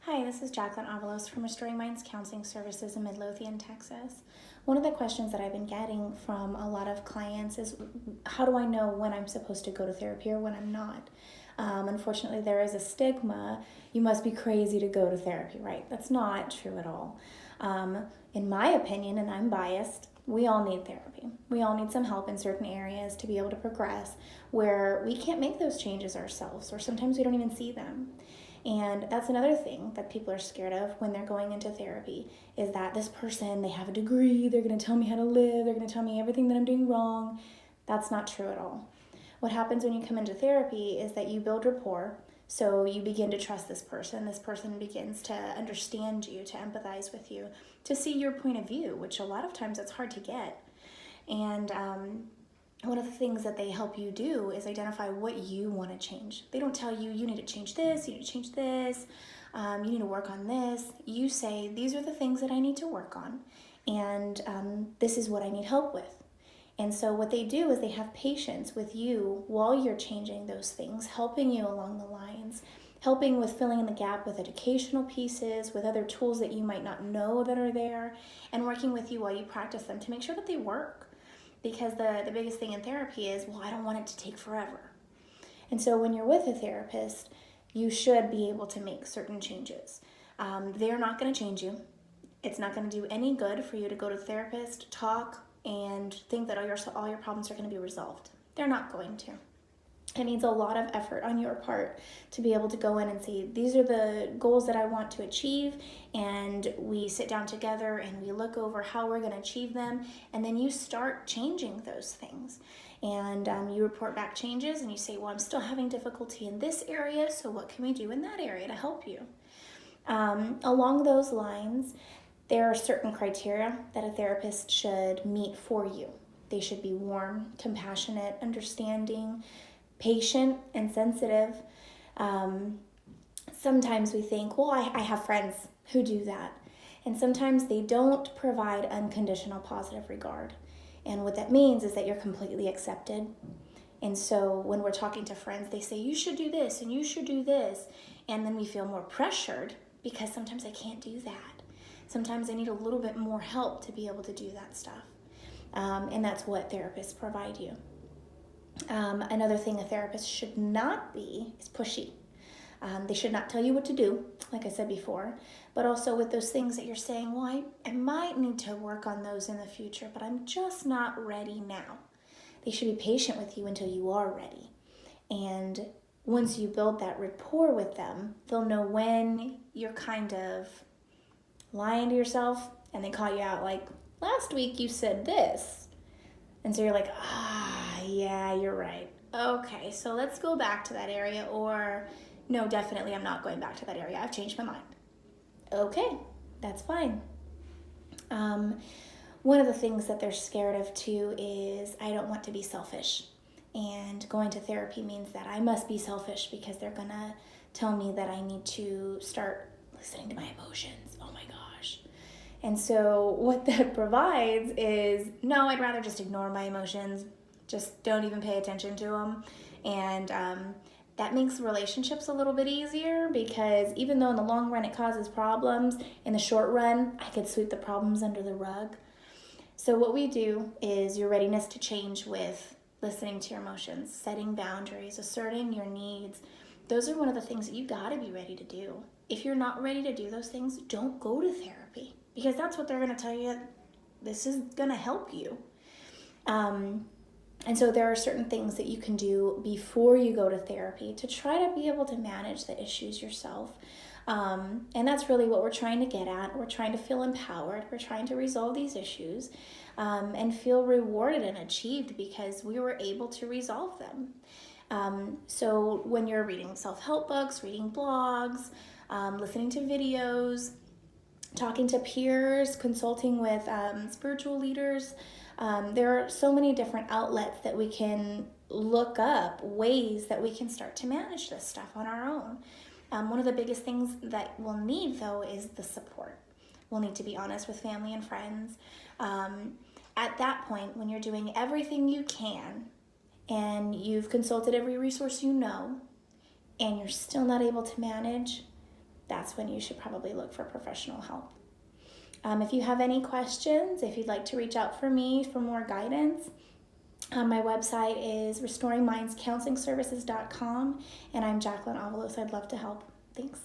Hi, this is Jacqueline Avalos from Restoring Minds Counseling Services in Midlothian, Texas. One of the questions that I've been getting from a lot of clients is, how do I know when I'm supposed to go to therapy or when I'm not? Unfortunately, there is a stigma, you must be crazy to go to therapy, right? That's not true at all. In my opinion, and I'm biased, we all need therapy. We all need some help in certain areas to be able to progress where we can't make those changes ourselves, or sometimes we don't even see them. And that's another thing that people are scared of when they're going into therapy, is that this person, they have a degree, they're going to tell me how to live, they're going to tell me everything that I'm doing wrong. That's not true at all. What happens when you come into therapy is that you build rapport, so you begin to trust this person. This person begins to understand you, to empathize with you, to see your point of view, which a lot of times it's hard to get. And one of the things that they help you do is identify what you want to change. They don't tell you, you need to change this, you need to change this, you need to work on this. You say, these are the things that I need to work on, and this is what I need help with. And so what they do is they have patience with you while you're changing those things, helping you along the lines, helping with filling in the gap with educational pieces, with other tools that you might not know that are there, and working with you while you practice them to make sure that they work. Because the biggest thing in therapy is, well, I don't want it to take forever. And so when you're with a therapist, you should be able to make certain changes. They're not going to change you. It's not going to do any good for you to go to a therapist, talk, and think that all your problems are going to be resolved. They're not going to. It needs a lot of effort on your part to be able to go in and say, these are the goals that I want to achieve, and we sit down together and we look over how we're going to achieve them, and then you start changing those things. And you report back changes and you say, well, I'm still having difficulty in this area, so what can we do in that area to help you? Along those lines, there are certain criteria that a therapist should meet for you. They should be warm, compassionate, understanding, patient, and sensitive. Sometimes we think, well, I have friends who do that. And sometimes they don't provide unconditional positive regard. And what that means is that you're completely accepted. And so when we're talking to friends, they say, you should do this and you should do this. And then we feel more pressured because sometimes I can't do that. Sometimes I need a little bit more help to be able to do that stuff. And that's what therapists provide you. Another thing a therapist should not be is pushy. They should not tell you what to do, like I said before, but also with those things that you're saying, well, I might need to work on those in the future, but I'm just not ready now. They should be patient with you until you are ready. And once you build that rapport with them, they'll know when you're kind of lying to yourself and they call you out like, last week you said this. And so you're like, yeah, you're right. Okay, so let's go back to that area. Or, no, definitely I'm not going back to that area. I've changed my mind. Okay, that's fine. One of the things that they're scared of too is, I don't want to be selfish. And going to therapy means that I must be selfish because they're going to tell me that I need to start listening to my emotions. Oh my gosh. And so what that provides is, no, I'd rather just ignore my emotions. Just don't even pay attention to them. And that makes relationships a little bit easier, because even though in the long run it causes problems, in the short run, I could sweep the problems under the rug. So what we do is your readiness to change with listening to your emotions, setting boundaries, asserting your needs. Those are one of the things that you gotta be ready to do. If you're not ready to do those things, don't go to therapy, because that's what they're gonna tell you. This is gonna help you. And so there are certain things that you can do before you go to therapy to try to be able to manage the issues yourself. And that's really what we're trying to get at. We're trying to feel empowered. We're trying to resolve these issues and feel rewarded and achieved because we were able to resolve them. So when you're reading self-help books, reading blogs, listening to videos, talking to peers, consulting with spiritual leaders, there are so many different outlets that we can look up, ways that we can start to manage this stuff on our own. One of the biggest things that we'll need, though, is the support. We'll need to be honest with family and friends. At that point, when you're doing everything you can and you've consulted every resource you know and you're still not able to manage, that's when you should probably look for professional help. If you have any questions, if you'd like to reach out for me for more guidance, my website is restoringmindscounselingservices.com, and I'm Jacqueline Avalos. I'd love to help. Thanks.